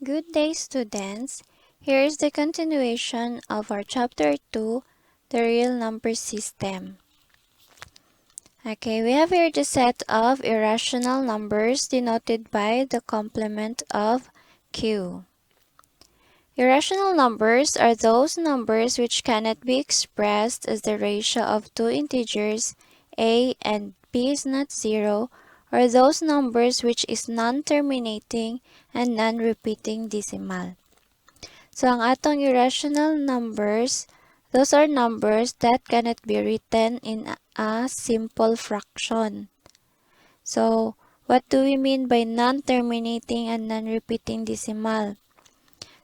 Good day, students. Here is the continuation of our Chapter 2, the Real Number System. Okay, we have here the set of irrational numbers denoted by the complement of Q. Irrational numbers are those numbers which cannot be expressed as the ratio of two integers, a and b is not 0, or those numbers which is non-terminating and non-repeating decimal. So, ang atong irrational numbers, those are numbers that cannot be written in a simple fraction. So, what do we mean by non-terminating and non-repeating decimal?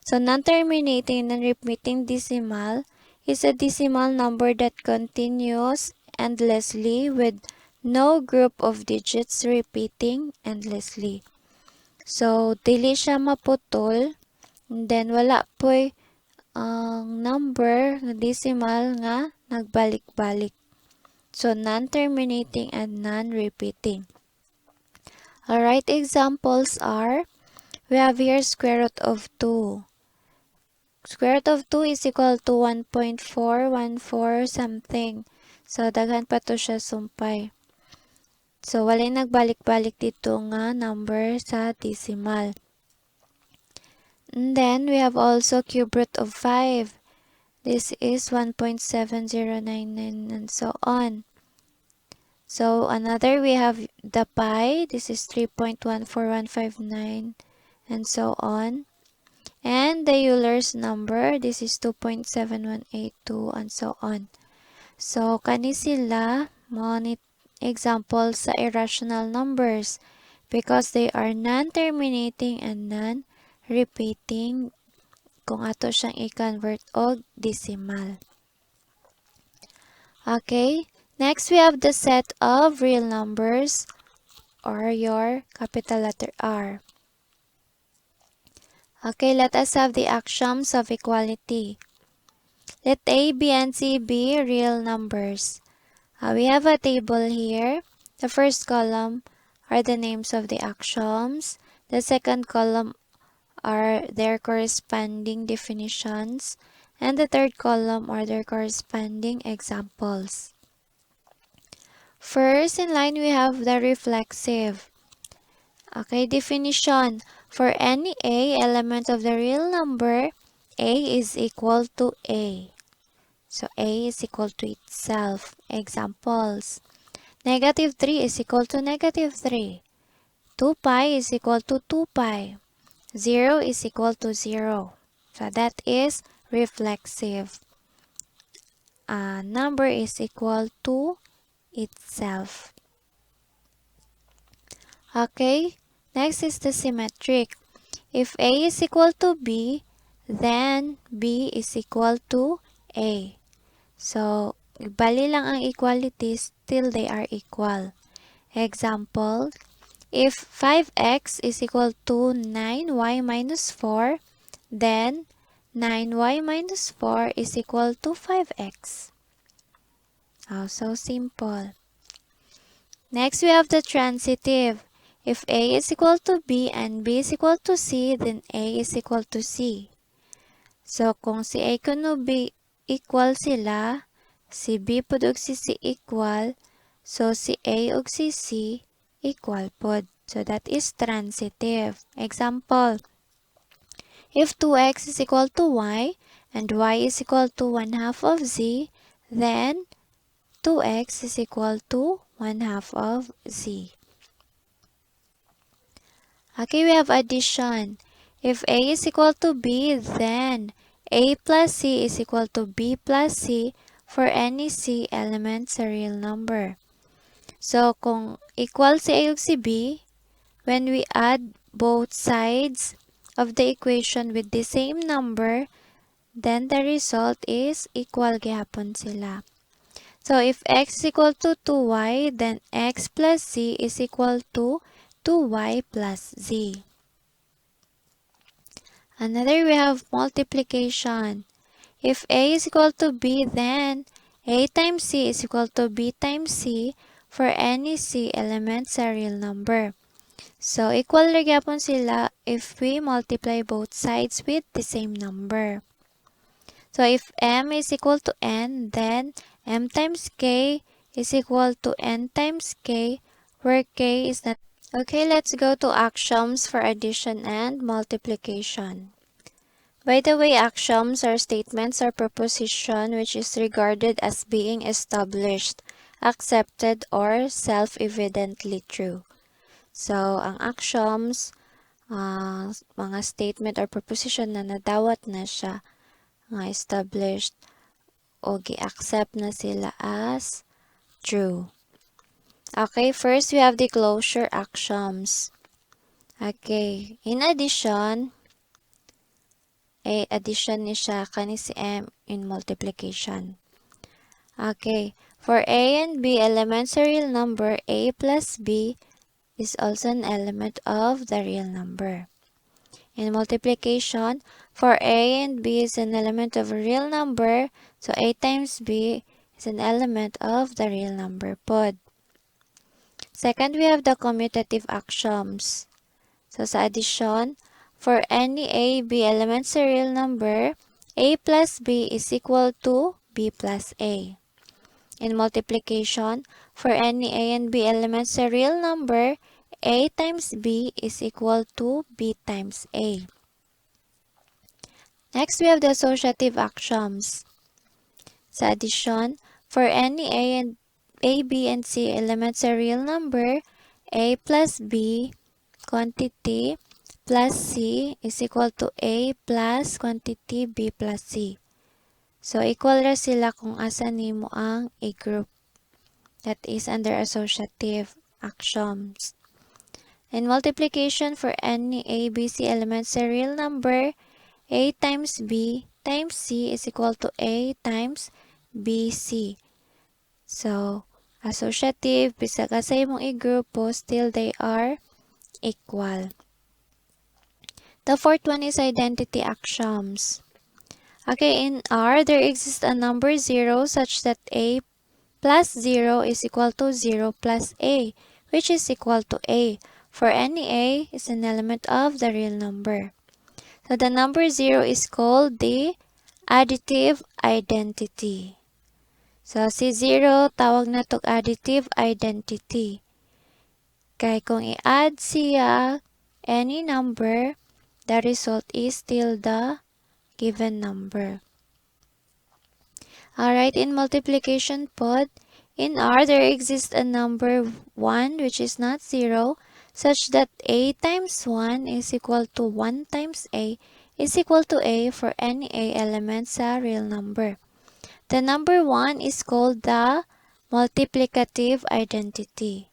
So, non-terminating and non-repeating decimal is a decimal number that continues endlessly with no group of digits repeating endlessly. So, dili siya maputol, and then wala po'y ang number na decimal nga nagbalik-balik. So, non-terminating and non-repeating. Alright, examples are, we have here square root of 2. Square root of 2 is equal to 1.414 something. So, daghan pa to siya sumpay. So, walay nagbalik-balik dito nga number sa decimal. And then, we have also cube root of 5. This is 1.7099 and so on. So, another, we have the pi. This is 3.14159 and so on. And the Euler's number, this is 2.7182 and so on. So, kani sila mga examples sa irrational numbers because they are non-terminating and non-repeating kung ato siyang i-convert og decimal. Okay, next we have the set of real numbers or your capital letter R. Okay, let us have the axioms of equality. Let A, B, and C be real numbers. We have a table here. The first column are the names of the axioms. The second column are their corresponding definitions. And the third column are their corresponding examples. First in line, we have the reflexive. Okay, definition. For any A element of the real number, A is equal to A. So, A is equal to itself. Examples. Negative 3 is equal to negative 3. 2 pi is equal to 2 pi. 0 is equal to 0. So, that is reflexive. A number is equal to itself. Okay, next is the symmetric. If A is equal to B, then B is equal to A. So, bali lang ang equalities till they are equal. Example, if 5x is equal to 9y minus 4, then 9y minus 4 is equal to 5x. Oh, so simple. Next, we have the transitive. If A is equal to B and B is equal to C, then A is equal to C. So, kung si A kuno B equal sila, si B pod ug si C equal, so si A ug si C equal pod. So, that is transitive. Example, if 2x is equal to y and y is equal to 1/2 of z, then 2x is equal to 1/2 of z. Okay, we have addition. If A is equal to B, then A plus C is equal to B plus C for any C element sa real number. So, kung equal si A ug si B, when we add both sides of the equation with the same number, then the result is equal gihapon sila. So, if x is equal to 2y, then x plus z is equal to 2y plus z. Another, we have multiplication. If A is equal to B, then A times C is equal to B times C for any C element sa real number. So, equal ra gyapon sila if we multiply both sides with the same number. So, if m is equal to n, then m times k is equal to n times k, where k is not. Okay, let's go to axioms for addition and multiplication. By the way, axioms are statements or proposition which is regarded as being established, accepted, or self-evidently true. So, ang axioms, mga statement or proposition na nadawat na siya, nga established, o gi-accept na sila as true. Okay, first we have the closure axioms. Okay, in addition, addition ni siya kani si m in multiplication. Okay, for a and b elements a real number, a plus b is also an element of the real number. In multiplication, for a and b is an element of a real number, so a times b is an element of the real number pod. Second, we have the commutative axioms. So sa addition, for any a, b elements a real number, a plus b is equal to b plus a. In multiplication, for any a and b elements a real number, a times b is equal to b times a. Next, we have the associative axioms. Sa addition, for any a, b, and c elements a real number, a plus b quantity plus c is equal to a plus quantity b plus c. So, equal ra sila kung asa nimo ang a group. That is under associative axioms. In multiplication, for any a, b, c elements a real number, a times b times c is equal to a times bc. So, associative, bisag asa imong i-grupo, still they are equal. The fourth one is identity axioms. Okay, in R, there exists a number 0 such that a plus 0 is equal to 0 plus a, which is equal to a, for any a is an element of the real number. So, the number 0 is called the additive identity. So, si 0, tawag na tog additive identity. Kaya kung i-add siya any number, the result is still the given number. Alright, in multiplication pod, in R, there exists a number 1 which is not 0, such that a times 1 is equal to 1 times a is equal to a for any a element sa real number. The number 1 is called the multiplicative identity.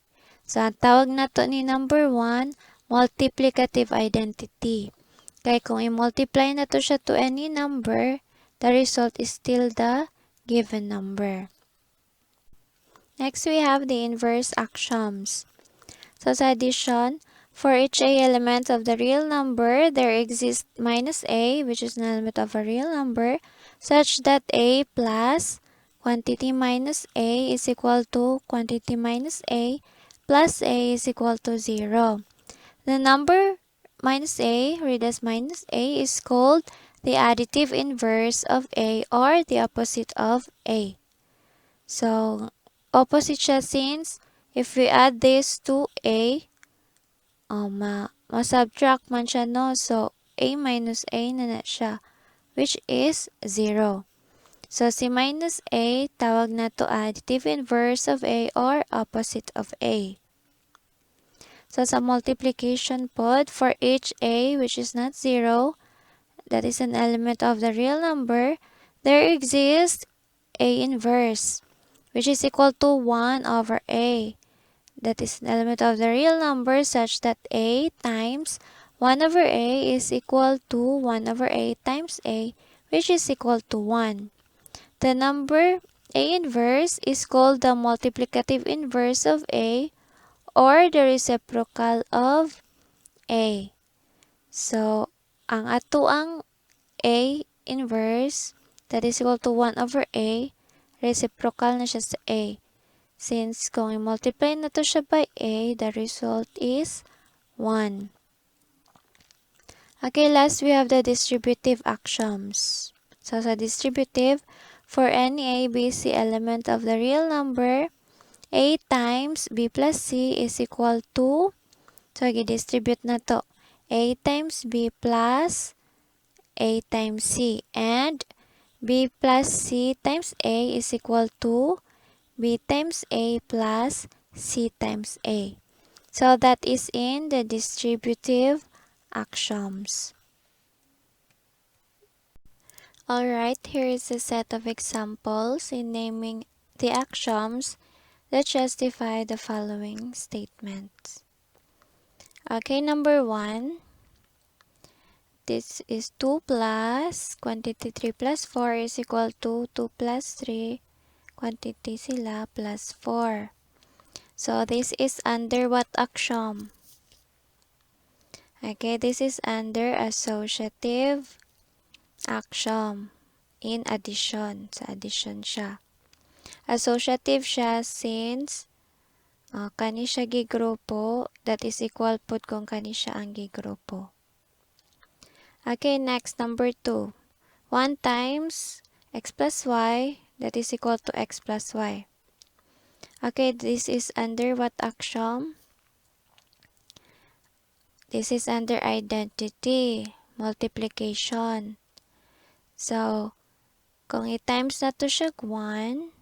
So, ang tawag na to ni number 1, multiplicative identity. Kaya kung i-multiply na to siya to any number, the result is still the given number. Next, we have the inverse axioms. So, sa addition, for each a element of the real number, there exists minus a, which is an element of a real number, such that a plus quantity minus a is equal to quantity minus a plus a is equal to 0. The number minus a, read as minus a, is called the additive inverse of a or the opposite of a. So, opposite siya since if we add this to a, ma-subtract man siya, no? So, a minus a na siya, which is 0. So, si minus a, tawag na to additive inverse of a or opposite of a. So, sa multiplication pod, for each a which is not 0, that is an element of the real number, there exists a inverse, which is equal to 1 over a. That is an element of the real number such that a times 1 over a is equal to 1 over a times a, which is equal to 1. The number a inverse is called the multiplicative inverse of a or the reciprocal of a. So, ang atoang a inverse, that is equal to 1 over a, reciprocal na siya sa a. Since kung i-multiply na to siya by a, the result is 1. Okay, last we have the distributive axioms. So, sa distributive, for any A, B, C element of the real number, A times B plus C is equal to, so, i-distribute na to, A times B plus A times C, and B plus C times A is equal to B times A plus C times A. So, that is in the distributive axioms. Alright, here is a set of examples in naming the axioms that justify the following statements. Okay, number 1. This is 2 plus quantity 3 plus 4 is equal to 2 plus 3 quantity sila plus 4. So, this is under what axiom? Okay, this is under associative axiom in addition. Sa addition siya. Associative siya since kani siya gigrupo, that is equal pud kung kani siya ang gigrupo. Okay, next, number 2. 1 times x plus y, that is equal to x plus y. Okay, this is under what axiom? This is under identity, multiplication. So, kung i-times na to siya 1,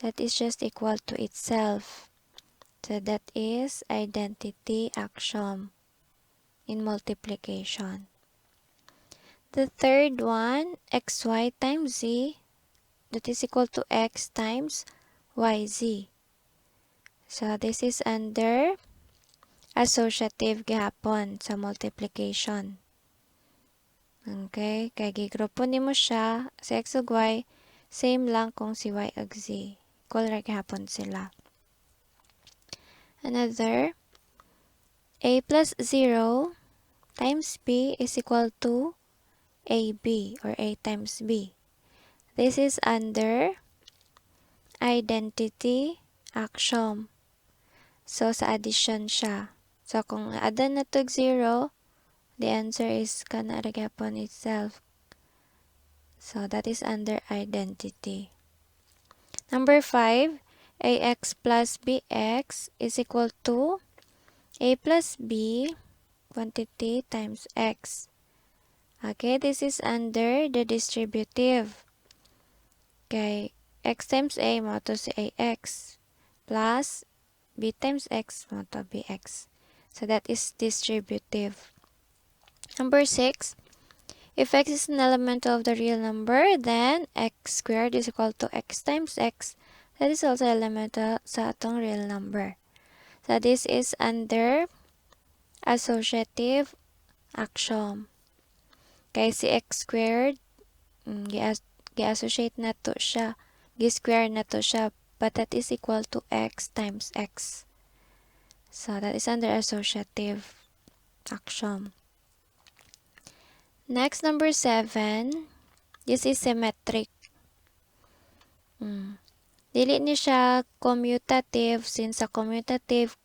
that is just equal to itself. So, that is identity axiom in multiplication. The third one, xy times z, that is equal to x times yz. So, this is under associative gihapon sa multiplication. Okay, kay gigrupo nimo siya sa x ug y, same lang kung si y ug z. Equal ra gihapon sila. Another, a plus 0 times b is equal to ab or a times b. This is under identity axiom. So, sa addition siya. So, kung add-on na to 0, the answer is kana ra gyapon itself. So, that is under identity. Number 5, ax plus bx is equal to a plus b quantity times x. Okay, this is under the distributive. Okay, x times a mo to si ax plus b times x mo to bx. So, that is distributive. Number 6, if x is an element of the real number, then x squared is equal to x times x. That is also element sa atong real number. So, this is under associative axiom. Kaya si x squared, gi-associate na to siya. Gi-square na to siya. But that is equal to x times x. So, that is under associative axiom. Next, number 7. This is symmetric. Dili ni siya commutative since sa commutative,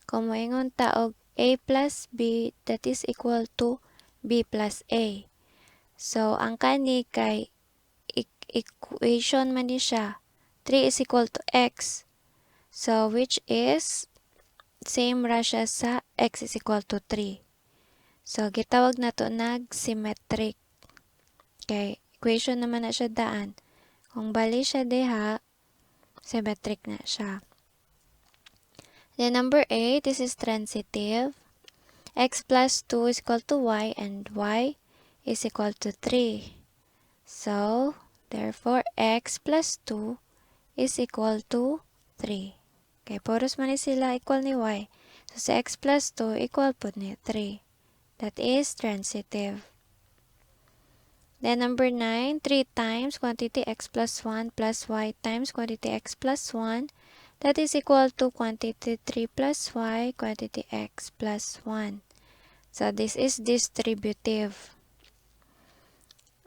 kung moingon ta og a plus b, that is equal to b plus a. So, ang kani kay equation man ni siya. 3 is equal to x. So, which is same ra siya sa x is equal to 3. So, gitawag na to nag-symmetric. Okay, equation naman na siya daan. Kung bali siya diha, symmetric na siya. Then, number 8, this is transitive. X plus 2 is equal to y and y is equal to 3. So, therefore, x plus 2 is equal to 3. Okay, puros man ni sila equal ni y. So, sa x plus 2 equal po ni 3. That is transitive. Then, number 9, 3 times quantity x plus 1 plus y times quantity x plus 1. That is equal to quantity 3 plus y, quantity x plus 1. So, this is distributive.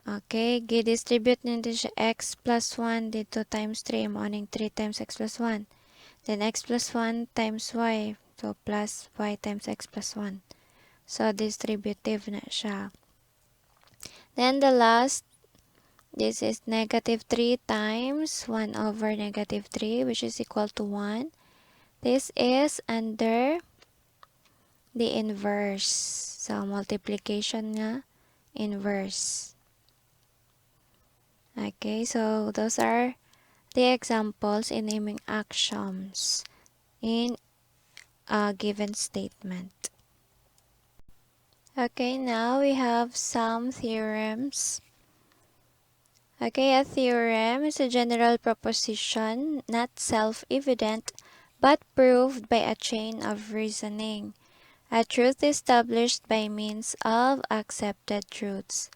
Okay, gi-distribute nito siya x plus 1 dito times 3. Morning 3 times x plus 1. Then, x plus 1 times y. So, So, plus y times x plus 1. So, distributive na siya. Then, the last, this is negative 3 times 1 over negative 3, which is equal to 1. This is under the inverse. So, multiplication nga, inverse. Okay, so those are the examples in naming axioms in a given statement. Okay, now we have some theorems. Okay, a theorem is a general proposition, not self-evident, but proved by a chain of reasoning. A truth established by means of accepted truths.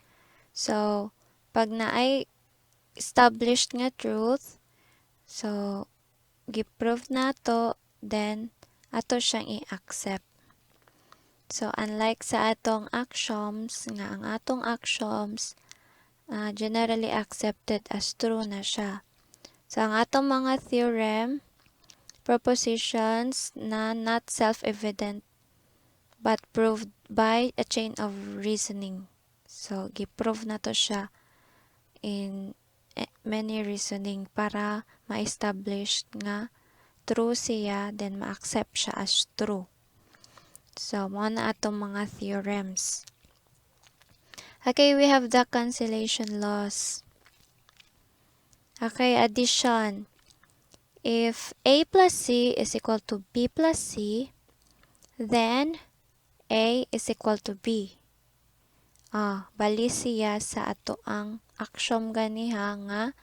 So, pag naay established nga truth, so, gi-prove na to, then, ato siyang i-accept. So, unlike sa atong axioms, nga ang atong axioms, generally accepted as true na siya. So, ang atong mga theorem, propositions na not self-evident, but proved by a chain of reasoning. So, gi-prove na to siya in many reasoning para ma-establish nga true siya, then ma-accept siya as true. So, mo na atong mga theorems. Okay, we have the cancellation laws. Okay, addition. If A plus C is equal to B plus C, then A is equal to B. Bali siya sa ato ang axiom ganiha nga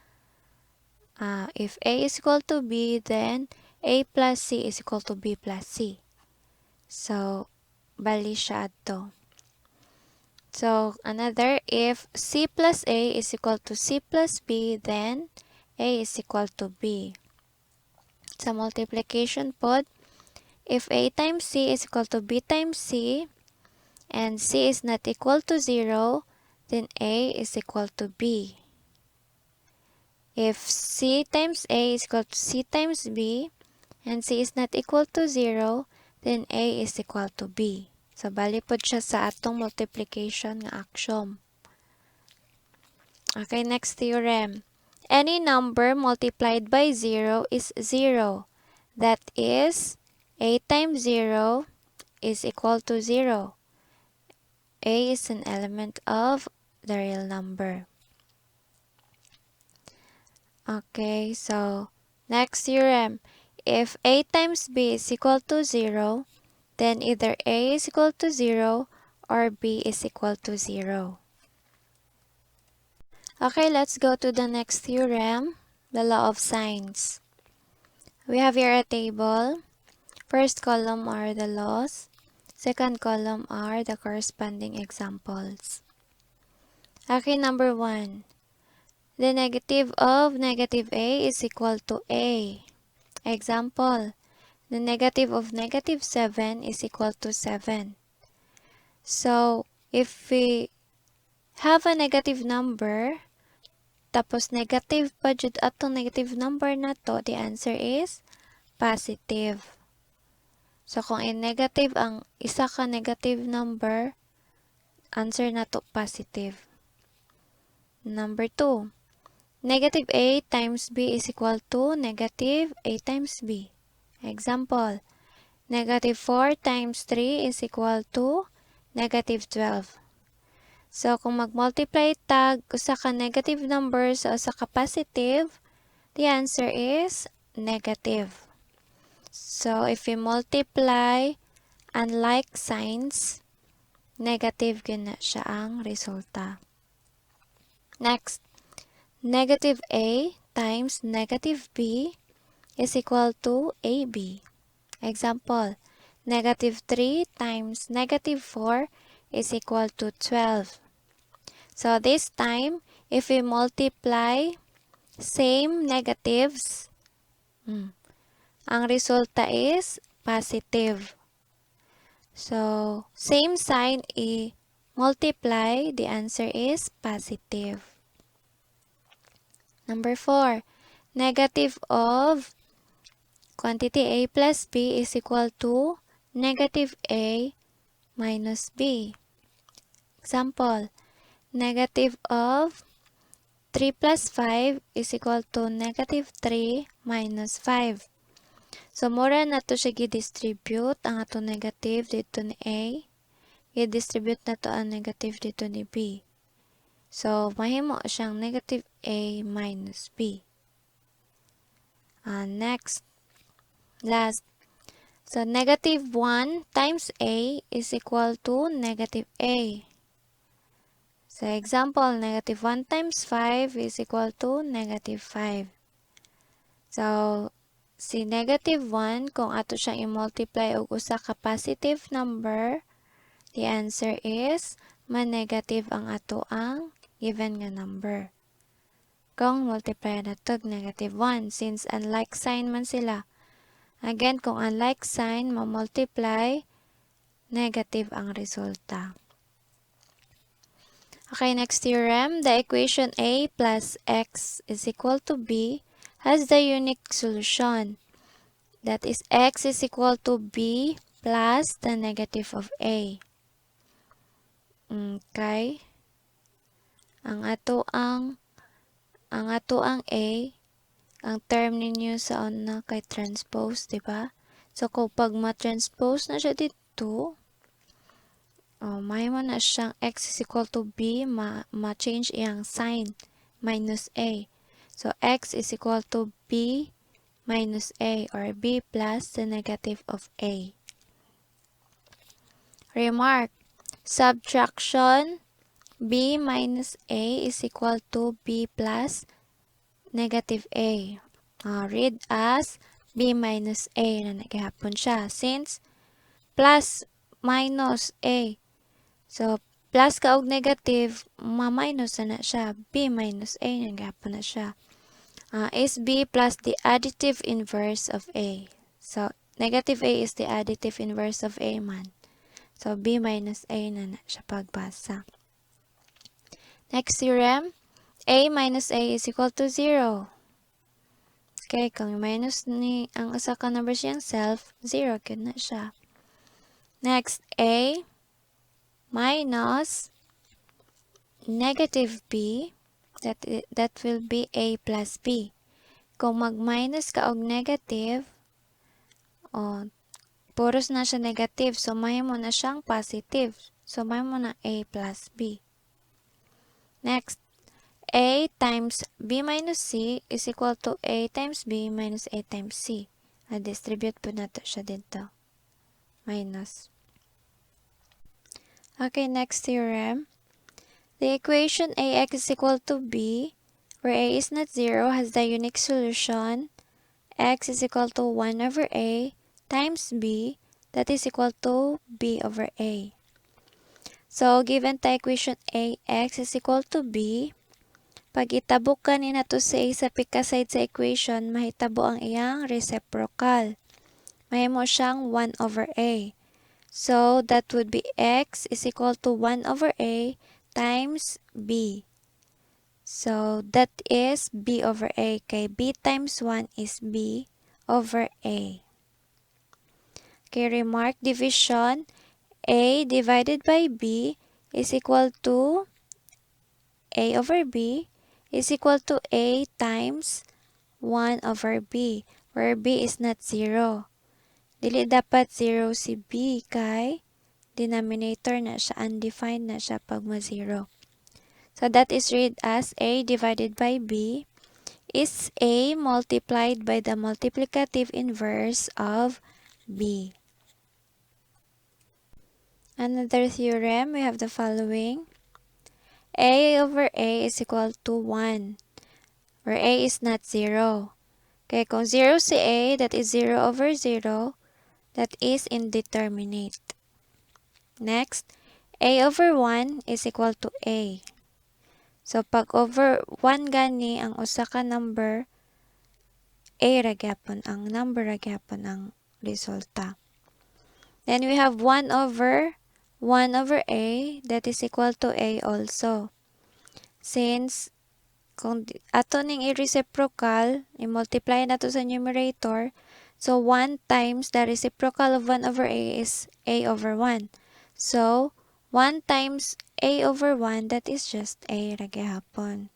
if A is equal to B, then A plus C is equal to B plus C. So, bali siya ato. So, another, if C plus A is equal to C plus B, then A is equal to B. Sa multiplication pod, if A times C is equal to B times C, and C is not equal to 0, then A is equal to B. If C times A is equal to C times B, and C is not equal to 0, then A is equal to B. So, bali pod siya sa atong multiplication nga axiom. Okay, next theorem. Any number multiplied by 0 is 0. That is, A times 0 is equal to 0. A is an element of the real number. Okay, so next theorem. If A times B is equal to 0, then either A is equal to 0 or B is equal to 0. Okay, let's go to the next theorem, the law of signs. We have here a table. First column are the laws. Second column are the corresponding examples. Okay, number 1. The negative of negative A is equal to A. Example, the negative of negative 7 is equal to 7. So, if we have a negative number, tapos negative pa jud atong negative number na to, the answer is positive. So, kung negative ang isa ka negative number, answer na to positive. Number 2. Negative A times B is equal to negative A times B. Example, negative 4 times 3 is equal to negative 12. So, kung mag-multiply tag usa ka negative number sa usa ka positive, the answer is negative. So, if we multiply unlike signs, negative gina siya ang resulta. Next, negative A times negative B is equal to AB. Example, negative 3 times negative 4 is equal to 12. So, this time, if we multiply same negatives, ang resulta is positive. So, same sign i-multiply, the answer is positive. Number 4, negative of quantity A plus B is equal to negative A minus B. Example, negative of 3 plus 5 is equal to negative 3 minus 5. So, mura na to siya gi-distribute ang ato negative dito ni A. I-distribute na to ang negative dito ni B. So, mahimo siyang negative A minus B. Next, last. So, negative 1 times A is equal to negative A. So, example, negative 1 times 5 is equal to negative 5. So, si negative 1, kung ato siyang i-multiply og usa ka positive number, the answer is ma-negative ang ato ang given nga number. Kung multiply na to negative 1, since unlike sign man sila. Again, kung unlike sign, ma-multiply, negative ang resulta. Okay, next theorem. The equation A plus X is equal to B has the unique solution. That is, X is equal to B plus the negative of A. Okay. Ang ato ang A, ang term ninyo sa una kay transpose, di ba? So, kung pag ma-transpose na siya dito, may mo na siyang X is equal to B, ma-change iyang sign, minus A. So, X is equal to B minus A, or B plus the negative of A. Remark, subtraction B minus A is equal to B plus negative A. Read as B minus A na naghihapon siya, since plus minus A. So, plus ka og negative, ma-minus na siya. B minus A na naghihapon na siya. Is B plus the additive inverse of A. So, negative A is the additive inverse of A man. So, B minus A na siya pagbasa. Next theorem, A minus A is equal to 0. Okay, kung minus ni ang usa ka number siyang self, 0 gyud na siya. Next, A minus negative B, that will be A plus B. Kung mag-minus ka og negative, puros na siya negative, so mahimo na siyang positive. So mahimo na A plus B. Next, A times B minus C is equal to A times B minus A times C. Na-distribute po na to siya dito. Minus. Okay, next theorem. The equation AX is equal to B, where A is not 0, has the unique solution X is equal to 1 over A times B, that is equal to B over A. So, given the equation AX is equal to B, pag itabok ka ni nato sa A sa pika-side sa equation, mahitabo ang iyang reciprocal. Mahimo siyang 1 over A. So, that would be X is equal to 1 over A times B. So, that is B over A. Kay B times 1 is B over A. Okay, remark, division. A divided by B is equal to A over B is equal to A times 1 over B, where B is not 0. Dili dapat 0 si B kay denominator na siya, undefined na siya pag ma-0. So that is read as A divided by B is A multiplied by the multiplicative inverse of B. Another theorem, we have the following. A over A is equal to 1, where A is not 0. Okay, kung 0 si A, that is 0 over 0. That is indeterminate. Next, A over 1 is equal to A. So, pag over 1 gani ang usa ka number, A ra gyapon ang number, ra gyapon ang resulta. Then we have 1 over A, that is equal to A also. Since, kung ato ning i-reciprocal, i-multiply na to sa numerator, So 1 times the reciprocal of 1 over a is a over 1. So 1 times a over 1, that is just a ra gyapon.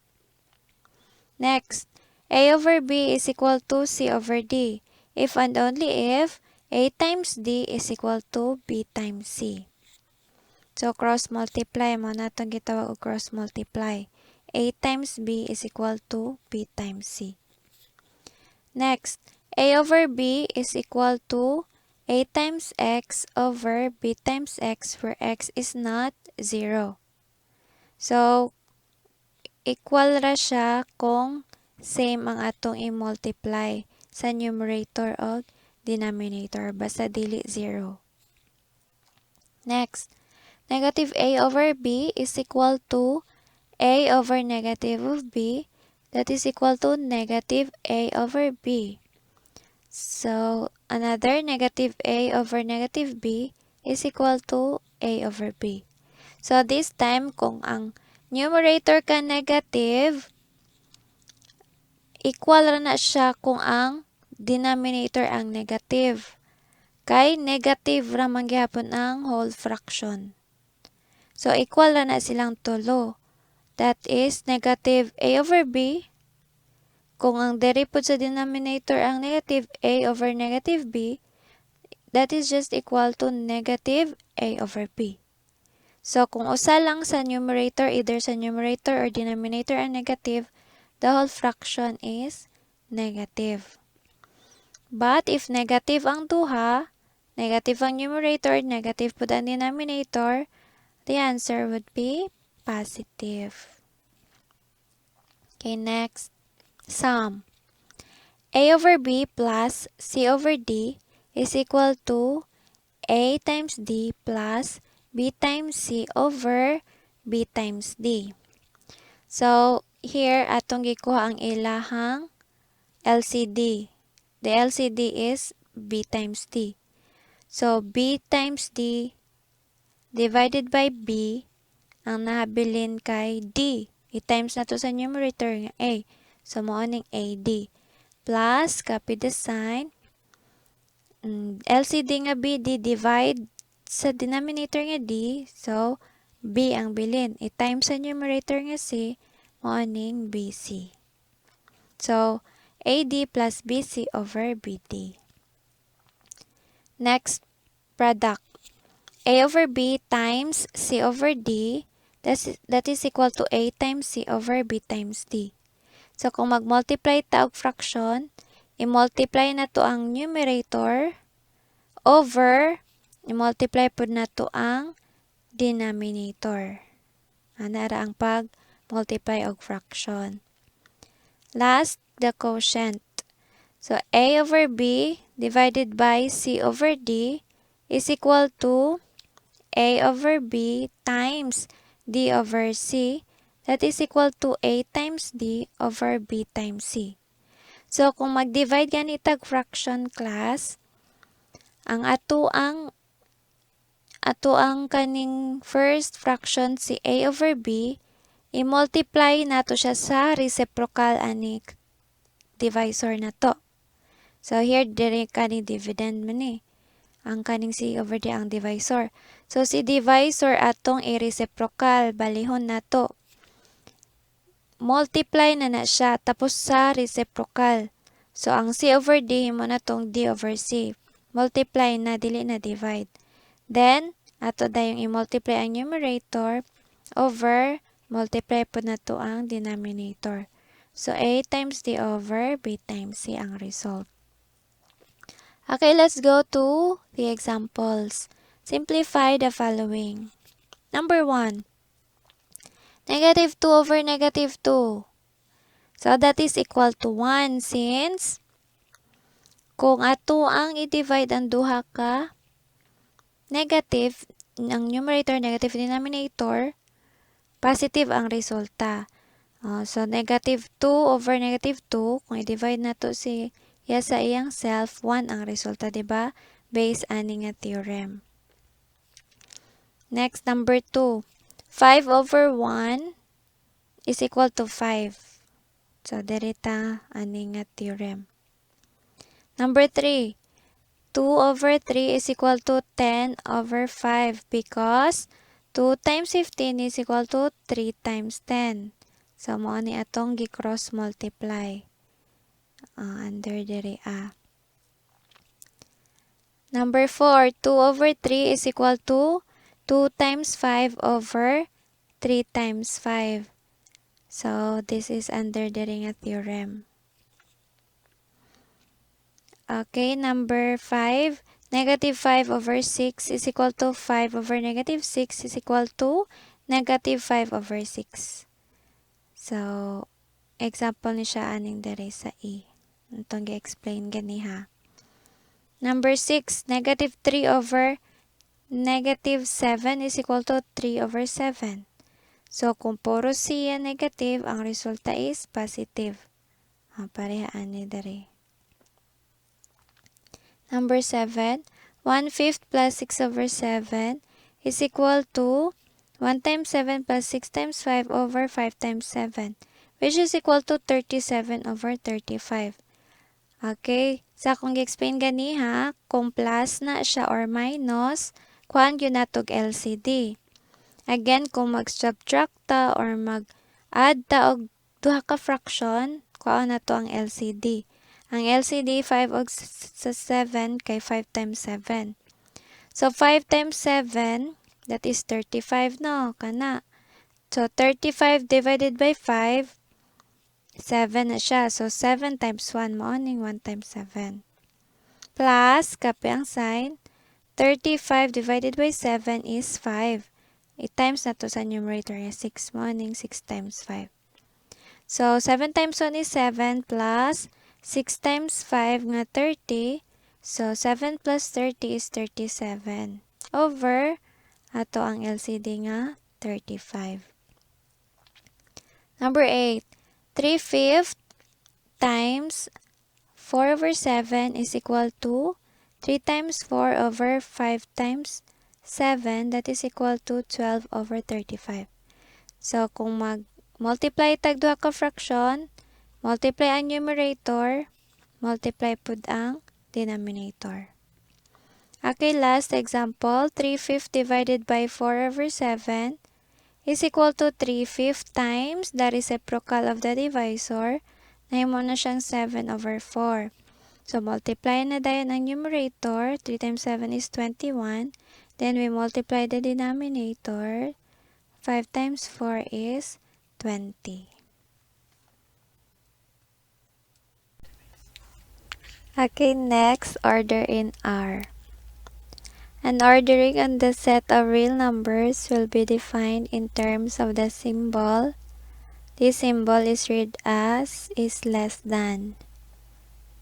Next, a over b is equal to c over d. If and only if a times d is equal to b times c. So cross multiply mo na itong gitawag og cross multiply. A times b is equal to b times c. Next, a over b is equal to a times x over b times x where x is not 0. So, equal ra siya kung same ang atong i-multiply sa numerator o denominator basta dili 0. Next, negative a over b is equal to a over negative of b, that is equal to negative a over b. So, another negative a over negative b is equal to a over b. So, this time, kung ang numerator ka negative, equal ra na siya kung ang denominator ang negative. Kay negative ra man gyapon ang whole fraction. So, equal ra na silang tulo. That is negative a over b. Kung ang derived sa denominator ang negative a over negative b, that is just equal to negative a over b. So, kung usa lang sa numerator, either sa numerator or denominator ang negative, the whole fraction is negative. But if negative ang duha, negative ang numerator, negative po ang denominator, the answer would be positive. Okay, next. Sum. A over b plus c over d is equal to a times d plus b times c over b times d. So, here atong gikuha ang ilahang LCD. The LCD is b times d. So, b times d divided by b, ang nahabilin kay d. I-times na to sa numerator nga a. So, mo ning AD. Plus, copy the sign. LCD nga b, d divide sa denominator nga d. So, b ang bilin. I-times sa numerator nga c, mo ning BC. So, AD plus BC over BD. Next, product. A over b times c over d, that is equal to a times c over b times d. So, kung mag-multiply ta og fraction, i-multiply na to ang numerator over, i-multiply po na to ang denominator. Anara ang pag-multiply og fraction. Last, the quotient. So, a over b divided by c over d is equal to a over b times d over c, that is equal to a times d over b times c. So, kung mag-divide ganitag fraction class, ang ato ang kaning first fraction si a over b, i-multiply nato siya sa reciprocal ani divisor na to. So, here, dire kaning dividend man eh. Ang kaning c over d ang divisor. So, si divisor atong i-reciprocal, balihon na to. Multiply na siya, tapos sa reciprocal. So, ang c over d, mo na tong d over c. Multiply na, dili na divide. Then, ato dayong i-multiply ang numerator over, multiply po na to ang denominator. So, a times d over b times c ang result. Okay, let's go to the examples. Simplify the following. Number 1. Negative 2 over negative 2. So, that is equal to 1 since kung ato ang i-divide ang duha ka negative, ang numerator, negative denominator, positive ang resulta. So, negative 2 over negative 2, kung i-divide na to siya sa iyang self, 1 ang resulta, diba? Based ani nga theorem. Next, number 2. 5 over 1 is equal to 5. So, derita ani nga theorem. Number 3. 2 over 3 is equal to 10 over 5 because 2 times 15 is equal to 3 times 10. So, mo ni atong gi-cross multiply. Under diri Number 4, 2 over 3 is equal to 2 times 5 over 3 times 5. So, this is under diri nga theorem. Okay, number 5, negative 5 over 6 is equal to 5 over negative 6 is equal to negative 5 over 6. So, example ni siya aning dere sa E. Itong gi-explain gani ha. Number 6, negative 3 over negative 7 is equal to 3 over 7. So, kung puro siya negative, ang resulta is positive. Parehaan ni dere. Number 7, 1/5 plus 6 over 7 is equal to 1 times 7 plus 6 times 5 over 5 times 7, which is equal to 37 over 35. Okay, sa akong gi-explain gani ha, kung plus na siya or minus, kuhaan yun natog LCD. Again, kung mag-subtract ta or mag-add ta og duha ka fraction, kuhaan na to ang LCD. Ang LCD 5 og sa 7 kay 5 times 7. So 5 times 7, that is 35 no, kana. So 35 divided by 5, 7 na siya. So 7 times 1, maaning 1 times 7. Plus, kape ang sign, 35 divided by 7 is 5. 8 times na to sa numerator niya, 6, maaning 6 times 5. So 7 times 1 is 7 plus 6 times 5 nga 30. So, 7 plus 30 is 37. Over, ato ang LCD nga 35. Number 8. 3/5 times 4 over 7 is equal to 3 times 4 over 5 times 7. That is equal to 12 over 35. So, kung mag-multiply tag duha ka fraction, multiply ang numerator, multiply pud ang denominator. Okay, last example, 3/5 divided by 4 over 7 is equal to 3/5 times the reciprocal of the divisor. Nahimo na siyang 7 over 4. So, multiply na dayon ang numerator. 3 times 7 is 21. Then, we multiply the denominator. 5 times 4 is 20. Okay, next, order in R. An ordering on the set of real numbers will be defined in terms of the symbol. This symbol is read as is less than,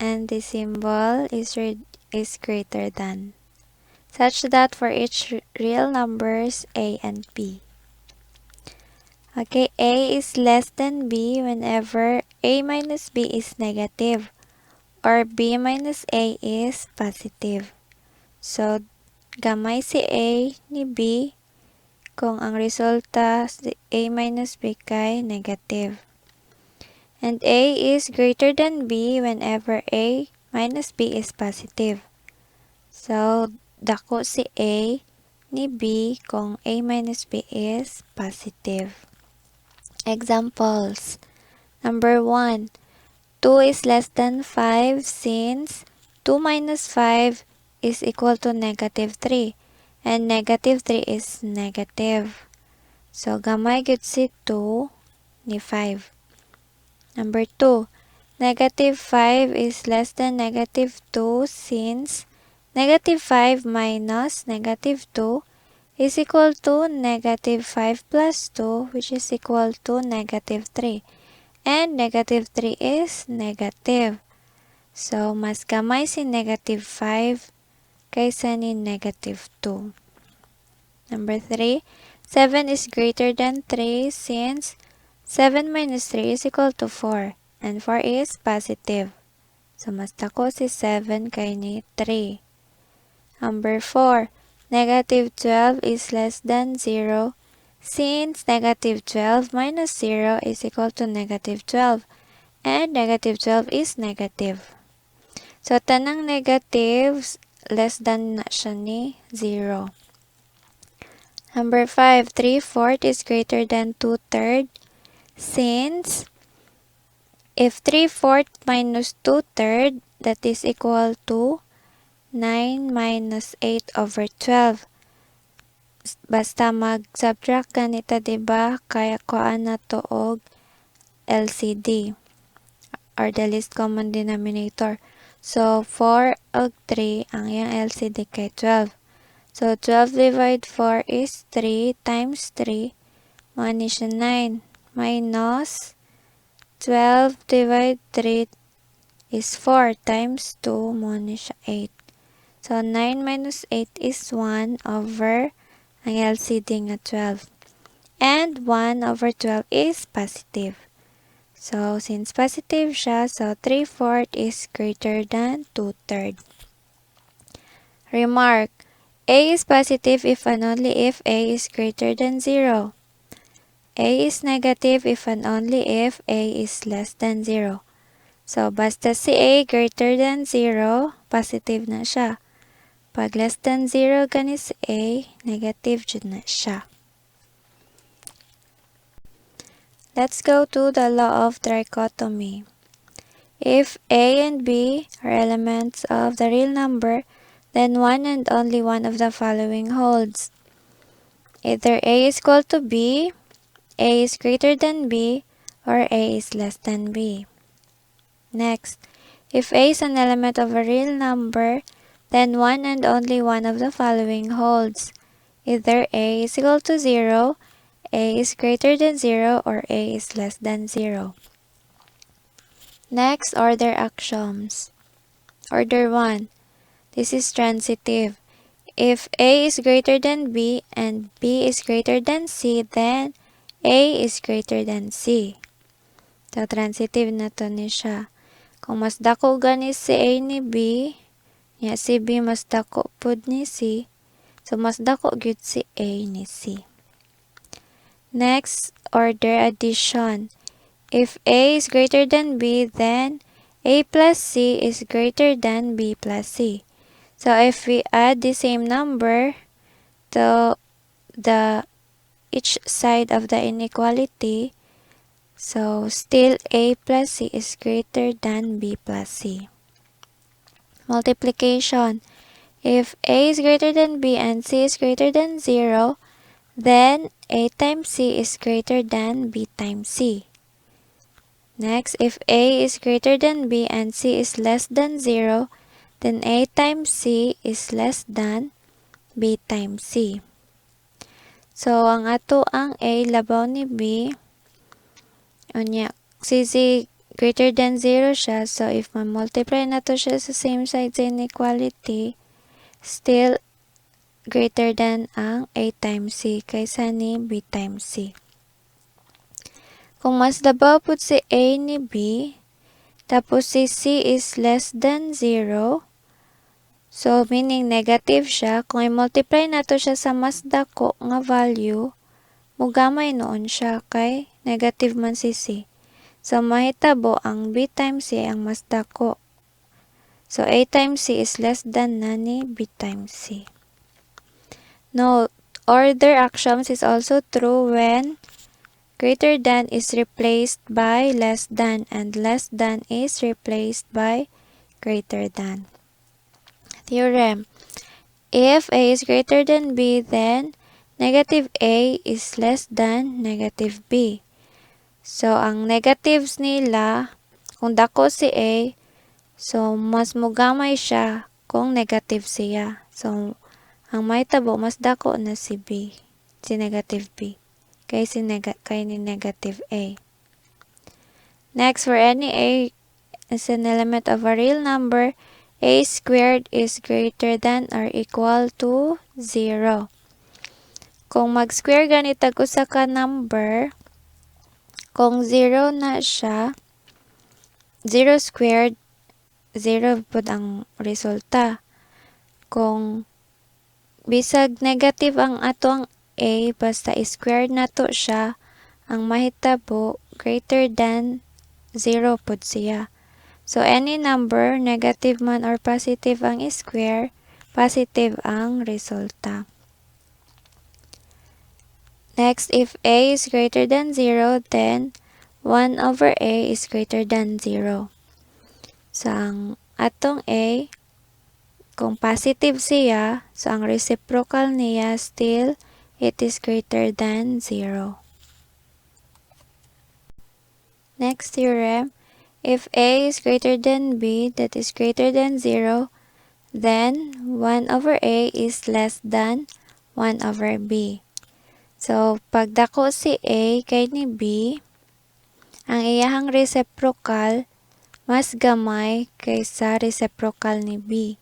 and the symbol is read is greater than, such that for each real numbers A and B. Okay, A is less than B whenever A minus B is negative, or B minus A is positive. So, gamay si A ni B kung ang resulta si A minus B kay negative. And A is greater than B whenever A minus B is positive. So, dako si A ni B kung A minus B is positive. Examples. Number 1. 2 is less than 5 since 2 minus 5 is equal to negative 3 and negative 3 is negative. So, gamay gyud si 2 ni 5. Number 2. Negative 5 is less than negative 2 since negative 5 minus negative 2 is equal to negative 5 plus 2, which is equal to negative 3. And negative 3 is negative. So, mas gamay si negative 5 kaysa ni negative 2. Number 3, 7 is greater than 3 since 7 minus 3 is equal to 4. And 4 is positive. So, mas dako si 7 kay ni 3. Number 4, negative 12 is less than 0 since negative 12 minus 0 is equal to negative 12, and negative 12 is negative. So, tanang negatives, less than na siya ni 0. Number 5, 3/4 is greater than 2/3 since if 3/4 minus 2/3, that is equal to 9 minus 8/12. Basta mag-subtract ka nita, diba? Kaya kuhaan na to og LCD or the least common denominator. So, 4 og 3, ang iyang LCD kay 12. So, 12 divide 4 is 3 times 3. Mani siya 9 minus 12 divide 3 is 4 times 2. Mani siya 8. So, 9 minus 8 is 1 over ang LCD nga 12. And 1 over 12 is positive. So, since positive siya, so 3/4 is greater than 2/3. Remark, A is positive if and only if A is greater than 0. A is negative if and only if A is less than 0. So, basta si A greater than 0, positive na siya. Pag less than 0 gani si A, negative jud na siya. Let's go to the law of trichotomy. If A and B are elements of the real number, then one and only one of the following holds. Either A is equal to B, A is greater than B, or A is less than B. Next, if A is an element of a real number, then one and only one of the following holds. Either A is equal to 0, A is greater than 0, or A is less than 0. Next, order axioms. Order 1. This is transitive. If A is greater than B and B is greater than C, then A is greater than C. So, transitive na to ni siya. Kung mas dako gani si A ni B, nya si B mas dako pud ni C, so mas dako gyud si A ni C. Next, order addition. If A is greater than B, then A plus C is greater than B plus C. So if we add the same number to each side of the inequality, so still A plus C is greater than B plus C. Multiplication. If A is greater than B and C is greater than 0, then A times C is greater than B times C. Next, if A is greater than B and C is less than 0, then A times C is less than B times C. So, ang ato ang A labaw ni B, unya, si C greater than 0 siya, so if ma-multiply na to siya sa same side sa inequality, still greater than ang A times C kaysa ni B times C. Kung mas labaw po si A ni B, tapos si C is less than 0, so meaning negative siya, kung i-multiply na to siya sa mas dako nga value, mugamay noon siya kay negative man si C. So, mahitabo ang B times C ang mas dako. So, A times C is less than na ni B times C. Note, order axioms is also true when greater than is replaced by less than and less than is replaced by greater than. Theorem. If A is greater than B, then negative A is less than negative B. So, ang negatives nila, kung dako si A, so mas mugamay siya kung negative siya. So, ang may tabo, mas dako na si B, si negative B, kay ni negative A. Next, for any A is an element of a real number, A squared is greater than or equal to 0. Kung mag-square ganitag usa ka number, kung 0 na siya, 0 squared, 0 po ang resulta. Kung bisag negative ang atong A, basta squared na to siya, ang mahitabo greater than 0 po siya. So, any number, negative man or positive ang square, positive ang resulta. Next, if a is greater than 0, then 1 over a is greater than 0. So, ang atong a, kung positive siya, so ang reciprocal niya still, it is greater than 0. Next theorem, if a is greater than b, that is greater than 0, then 1 over a is less than 1 over b. So, pag dako si a kay ni b, ang iyahang reciprocal mas gamay kaysa reciprocal ni b.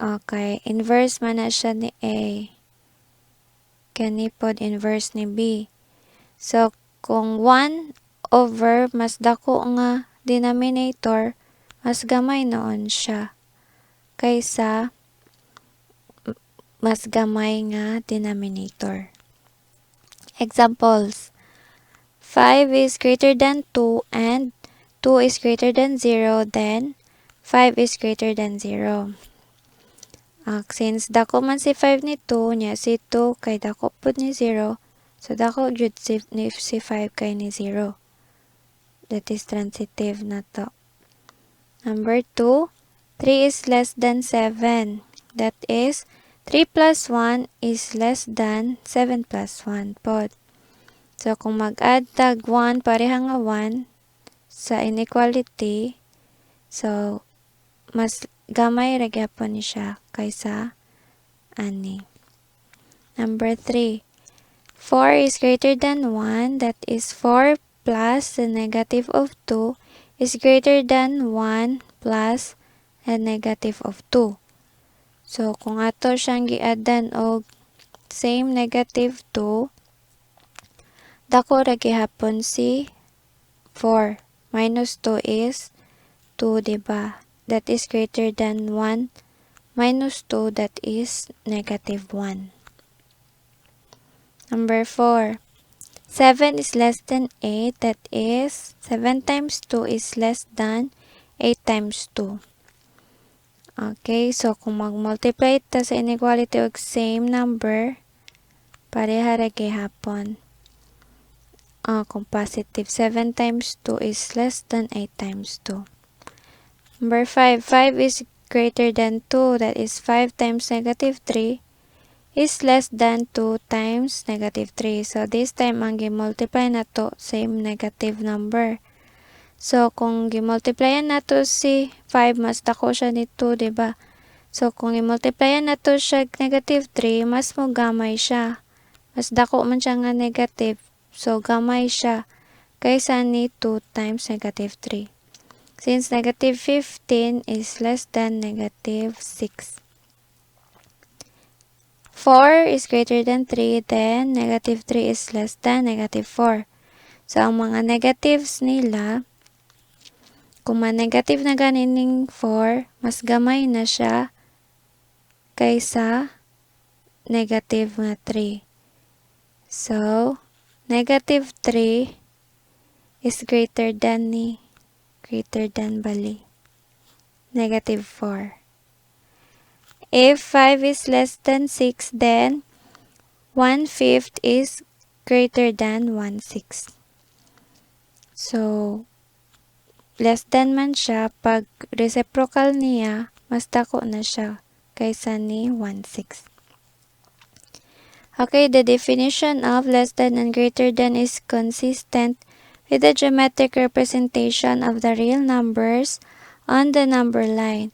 Okay, inverse man na siya ni a. Kani pod inverse ni b. So, kung 1 over mas dako nga denominator, mas gamay noon siya kaysa mas gamay nga denominator. Examples. 5 is greater than 2 and 2 is greater than 0, then 5 is greater than 0. Since dako man si 5 ni 2, niya si 2 kay dako po ni 0, so dako jud si 5 kay ni 0. That is transitive na to. Number 2, 3 is less than 7. That is, 3 plus 1 is less than 7 plus 1 pod. So, kung mag-add tag 1, pareha nga 1 sa inequality, so, mas gamay ra gyapon ni siya kaysa ani. Number 3, 4 is greater than 1. That is, 4 plus the negative of 2 is greater than 1 plus the negative of 2. So, kung ato siyang gi-addan og same negative 2, dako ra gihapon si 4. Minus 2 is 2, diba? That is greater than 1 minus 2, that is negative 1. Number 4. 7 is less than 8. That is, 7 times 2 is less than 8 times 2. Okay, so kung mag-multiply ta sa inequality og same number, pareha ra gihapon. Kung positive, 7 times 2 is less than 8 times 2. Number 5, 5 is greater than 2. That is, 5 times negative 3 is less than 2 times negative 3. So, this time, ang gi-multiply na to, same negative number. So, kung gi-multiplyan na to si 5, mas dako siya ni 2, diba? So, kung i-multiplyan na to siya negative 3, mas mo gamay siya. Mas dako man siya nga negative. So, gamay siya kaysa ni 2 times negative 3. Since negative 15 is less than negative 6. 4 is greater than 3, then negative 3 is less than negative 4. So, ang mga negatives nila, kung ma-negative na ganining 4, mas gamay na siya kaysa negative nga 3. So, negative 3 is greater than negative 4. If 5 is less than 6, then 1/5 is greater than 1/6. So, less than man siya, pag reciprocal niya, mas dako na siya kaysa ni 1/6. Okay, the definition of less than and greater than is consistent with the geometric representation of the real numbers on the number line.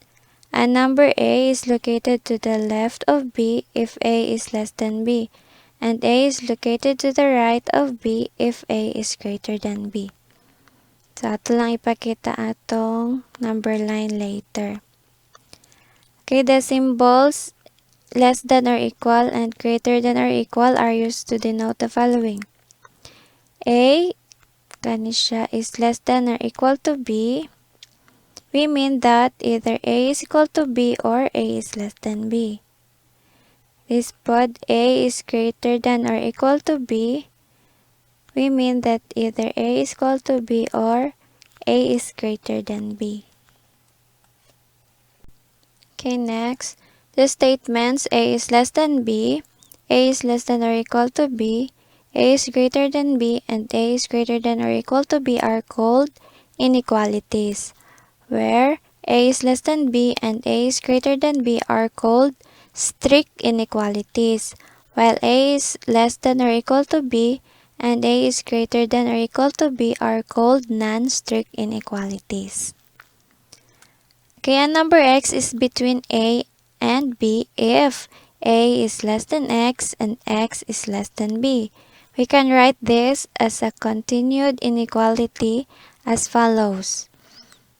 A number A is located to the left of B if A is less than B, and A is located to the right of B if A is greater than B. So, ato lang ipakita atong number line later. Okay, the symbols less than or equal and greater than or equal are used to denote the following. A, kani siya, is less than or equal to B. We mean that either A is equal to B or A is less than B. This pod A is greater than or equal to B. We mean that either A is equal to B or A is greater than B. Okay, next, the statements A is less than B, A is less than or equal to B, A is greater than B, and A is greater than or equal to B are called inequalities, where A is less than B and A is greater than B are called strict inequalities, while A is less than or equal to B and A is greater than or equal to B are called non-strict inequalities. Okay, a number x is between A and B if A is less than x and x is less than B. We can write this as a continued inequality as follows.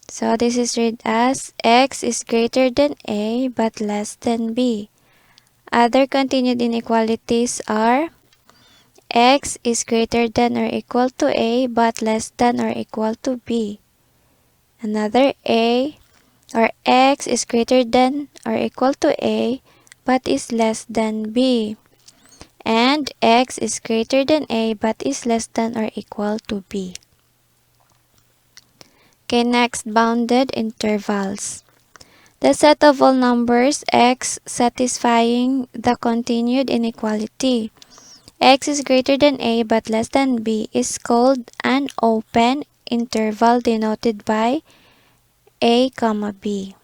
So this is read as x is greater than A but less than B. Other continued inequalities are x is greater than or equal to A but less than or equal to B. Another A or x is greater than or equal to A but is less than B. And x is greater than A but is less than or equal to B. Okay, next, bounded intervals. The set of all numbers x satisfying the continued inequality x is greater than A but less than B is called an open interval denoted by A, B.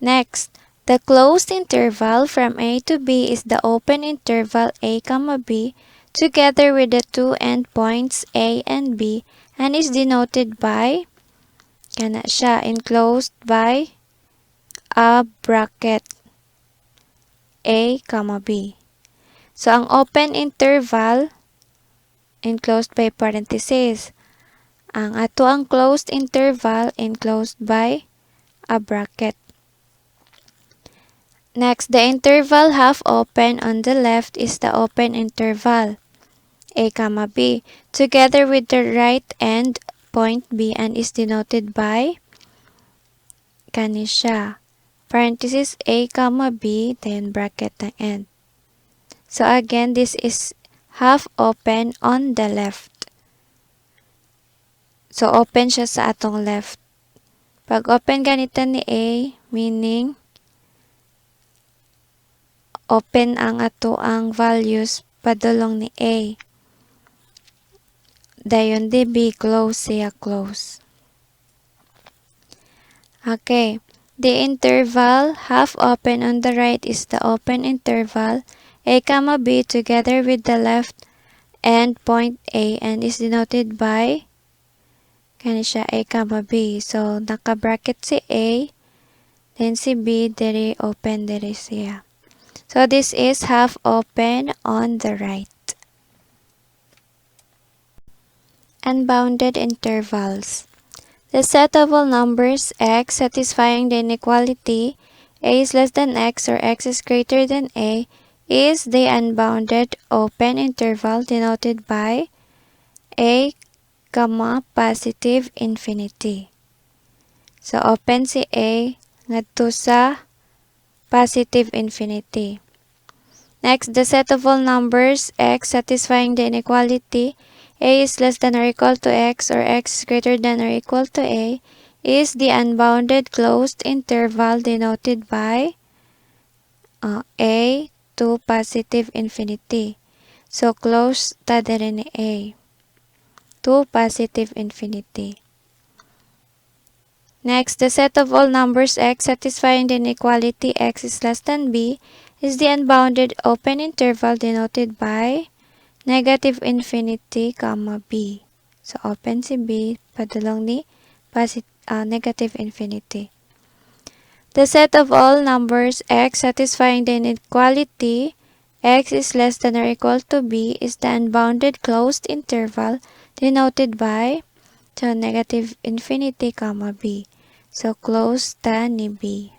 Next, the closed interval from A to B is the open interval A, B together with the two endpoints A and B and is denoted by enclosed by a bracket A, B. So, ang open interval enclosed by parenthesis. Ang ato ang closed interval enclosed by a bracket. Next, the interval half open on the left is the open interval A, B together with the right end point B and is denoted by parenthesis A, B then bracket ng end. So again, this is half open on the left. So open siya sa atong left. Pag open ganito ni A, meaning open ang ato ang values padulong ni A. Dayon di B close siya close. Okay. The interval half open on the right is the open interval A, B together with the left end point A and is denoted by A, B. So, naka-bracket si A, then si B, dere open dere siya. So, this is half open on the right. Unbounded intervals. The set of all numbers x satisfying the inequality A is less than x or x is greater than A is the unbounded open interval denoted by A, positive infinity. So, open si A ngadto sa positive infinity. Next, the set of all numbers x satisfying the inequality A is less than or equal to x or x is greater than or equal to A is the unbounded closed interval denoted by A to positive infinity. So, close ta dere ni A to positive infinity. Next, the set of all numbers x satisfying the inequality x is less than B is the unbounded open interval denoted by negative infinity, B. So, open si B, padulong ni negative infinity. The set of all numbers x satisfying the inequality x is less than or equal to B is the unbounded closed interval denoted by negative infinity, B. So, close ta ni B.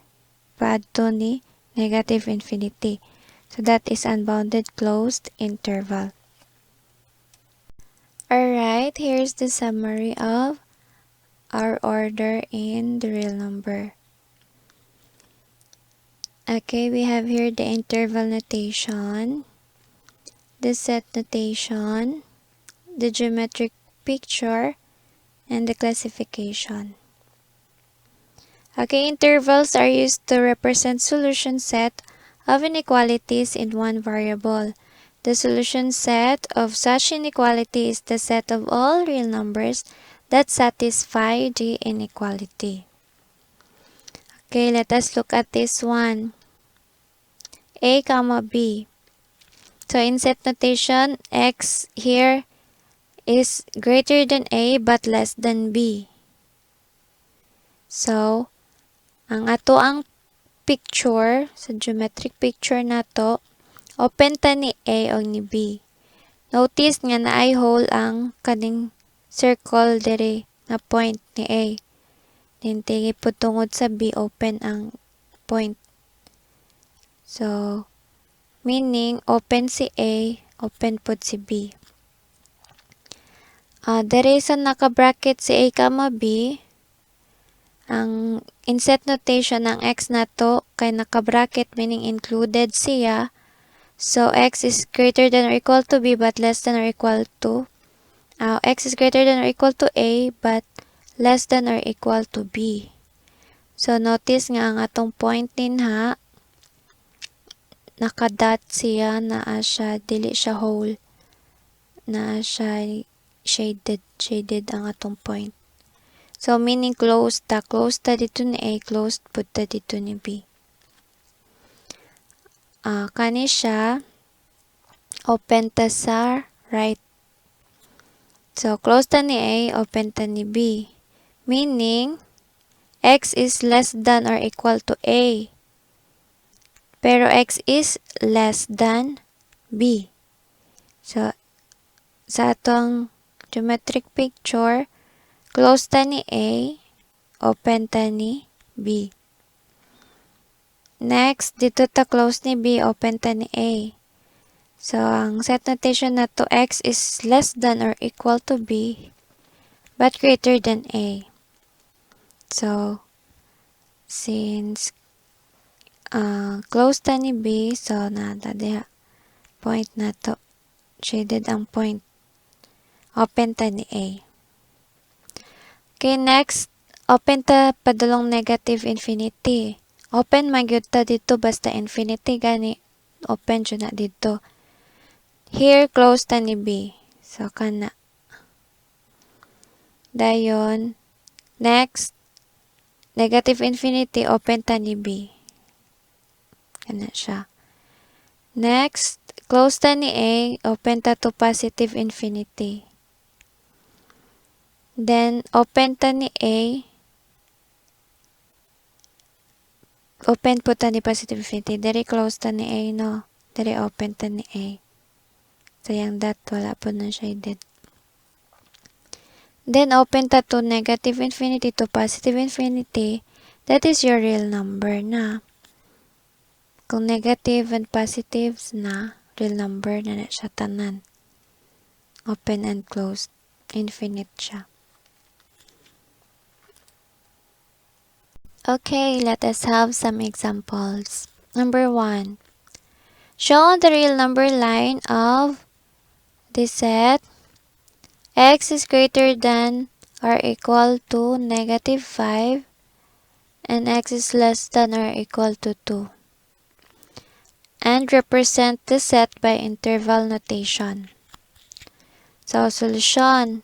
Padto ni negative infinity. So, that is unbounded closed interval. Alright, here's the summary of our order in the real number. Okay, we have here the interval notation, the set notation, the geometric picture, and the classification. Okay, intervals are used to represent solution set of inequalities in one variable. The solution set of such inequality is the set of all real numbers that satisfy the inequality. Okay, let us look at this one. A comma B. So in set notation, X here is greater than A but less than B. So, ang ato ang picture, sa geometric picture nato, open ta ni A o ni B. Notice nga na ay hole ang kaning circle diri na point ni A. Then, po tungod sa B, open ang point. So, meaning, open si A, open po si B. Dere sa naka-bracket si A comma B, ang inset notation ng X na to kay naka-bracket meaning included siya. So, X is greater than or equal to B but less than or equal to X is greater than or equal to A but less than or equal to B. So, notice nga ang atong point din ha, naka-dot siya, naa siya, dili siya whole, naa siya shaded ang atong point. So, meaning closed ta dito ni A, closed pud ta dito ni B. Kani siya, open ta sa right. So, closed ta ni A, open ta ni B. Meaning, X is less than or equal to A. Pero X is less than B. So, sa atong geometric picture, close ta ni A, open ta ni B. Next, dito ta close ni B, open ta ni A. So, ang set notation na to, X is less than or equal to B, but greater than A. So, since close ta ni B, so nada diha point na to, shaded ang point. Open ta ni A. Okay, next, open ta padulong negative infinity. Open magyud ta dito basta infinity gani open jud na dito. Here close ta ni B. So kana. Dayon next negative infinity open ta ni B. Kana siya. Next close ta ni A, open ta to positive infinity. Then, open ta ni A. Open po ta ni positive infinity. Dari close ta ni A, no? Dari open ta ni A. Sayang that, wala po na shaded. Then, open ta to negative infinity to positive infinity. That is your real number na. Kung negative and positives na, real number na siya tanan. Open and closed. Infinite siya. Okay, let us have some examples. Number 1. Show the real number line of the set X is greater than or equal to negative 5 and X is less than or equal to 2. And represent the set by interval notation. So, solution.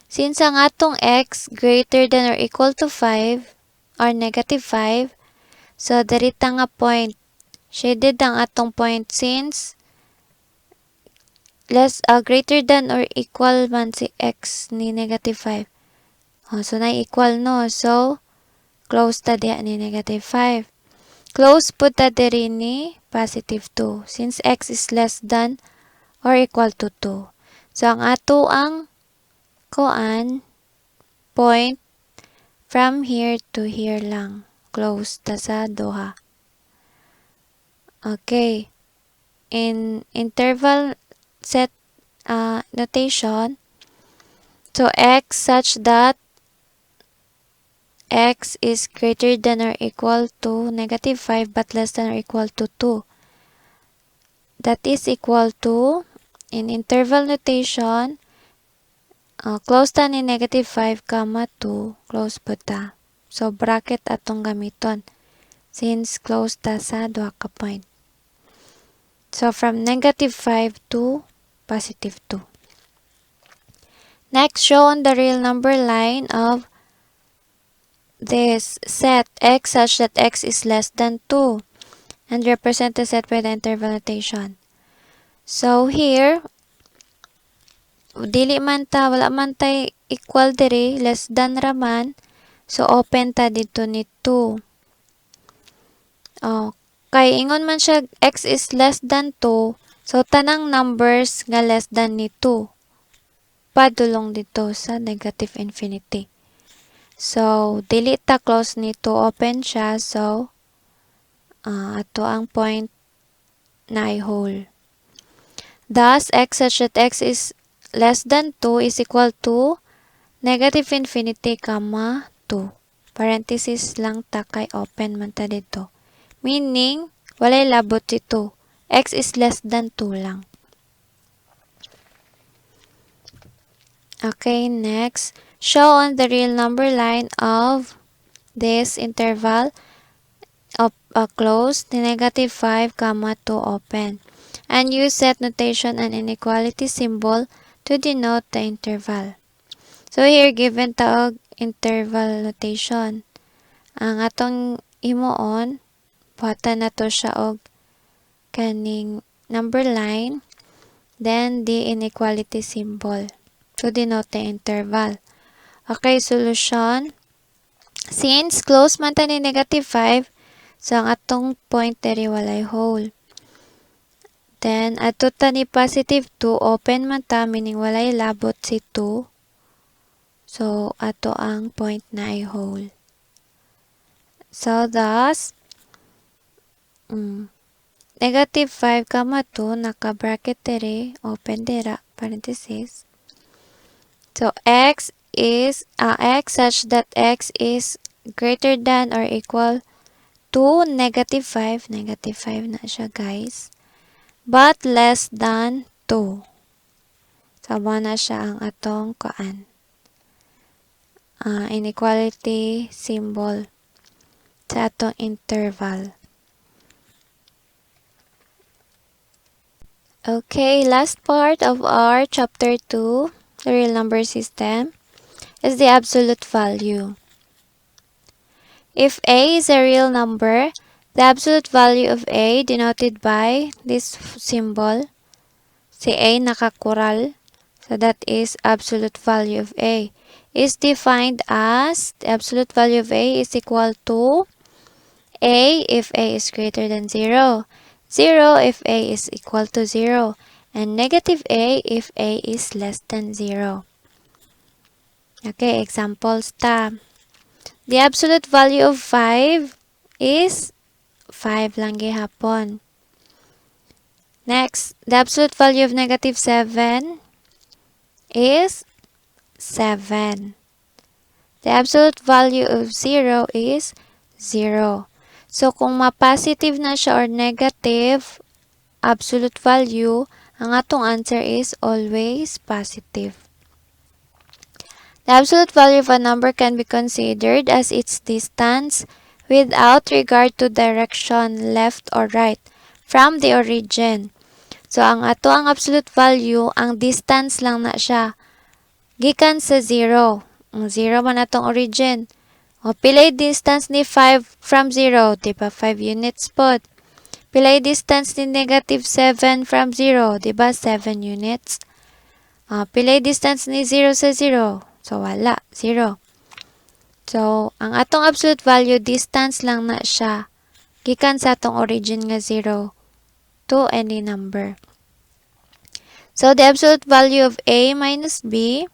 Since ang atong X greater than or equal to 5 or negative 5, so darita nga point. Shaded ang atong point since greater than or equal man si X ni negative 5. So na equal no. So, close ta diya ni negative 5. Close po ta diri ni positive 2 since X is less than or equal to 2. So, ang ato ang point from here to here lang. Close ta sa duha. Okay. In interval set notation, so X such that X is greater than or equal to negative 5 but less than or equal to 2. That is equal to, in interval notation, close ta ni negative 5, 2, close po ta. So, bracket atong gamiton. Since close ta sa 2 ka point. So, from negative 5 to positive 2. Next, show on the real number line of this set x such that x is less than 2. And represent the set by the interval notation. So, here, dili man ta, wala man tay equal diri, less than raman. So, open ta dito ni 2. Kay ingon man siya, x is less than 2. So, tanang numbers nga less than ni 2. Padulong dito sa negative infinity. So, dili ta close ni 2, open siya. So, ato ang point na i-hole. Thus, x such that x is less than 2 is equal to negative infinity, 2. Parenthesis lang ta kay open man ta dito. Meaning, walay labot dito. X is less than 2 lang. Okay, next. Show on the real number line of this interval of closed, negative 5, 2 open. And use set notation and inequality symbol to denote the interval. So here, given taog interval notation. Ang atong imuon, buhatan na to siya og kaning number line, then the inequality symbol to denote the interval. Okay, solution. Since close man ta ni negative 5, so ang atong point diri walay hole. Then, ato ta ni positive 2, open man ta, meaning walay labot si 2. So, ato ang point na ay hole. So, thus, negative 5, 2, naka-bracket dere, open dera, parenthesis. So, x such that x is greater than or equal to negative 5. Negative 5 na siya, guys. But less than 2. So, na siya ang atong inequality symbol sa atong interval. Okay, last part of our chapter 2, the real number system, is the absolute value. If a is a real number, the absolute value of a, denoted by this symbol, si a nakakural, so that is absolute value of a, is defined as the absolute value of a is equal to a if a is greater than 0, 0 if a is equal to 0, and negative a if a is less than 0. Okay, examples ta. The absolute value of 5 is 5 lang gihapon. Next, the absolute value of negative 7 is 7. The absolute value of 0 is 0. So, kung ma-positive na siya or negative absolute value, ang atong answer is always positive. The absolute value of a number can be considered as its distance without regard to direction, left or right, from the origin. So, ang absolute value, ang distance lang na siya. Gikan sa 0. Ang 0 man atong origin. O, pilay distance ni 5 from 0, diba? 5 units po. Pilay distance ni negative 7 from 0, diba? 7 units. Pilay distance ni 0 sa 0. So, wala. 0. So, ang atong absolute value, distance lang na siya. Gikan sa atong origin nga 0 to any number. So, the absolute value of a minus b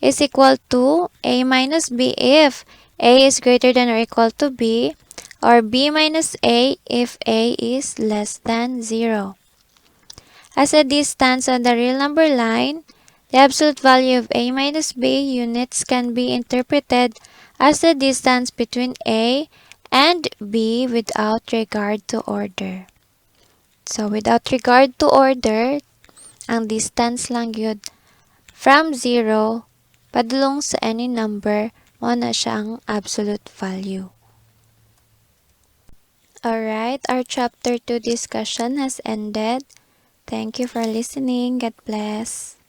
is equal to a minus b if a is greater than or equal to b, or b minus a if a is less than 0. As a distance on the real number line, the absolute value of a minus b units can be interpreted as the distance between a and b without regard to order. So, without regard to order, ang distance lang yun from 0 padulong sa any number, mo na siya ang absolute value. Alright, our chapter 2 discussion has ended. Thank you for listening. God bless.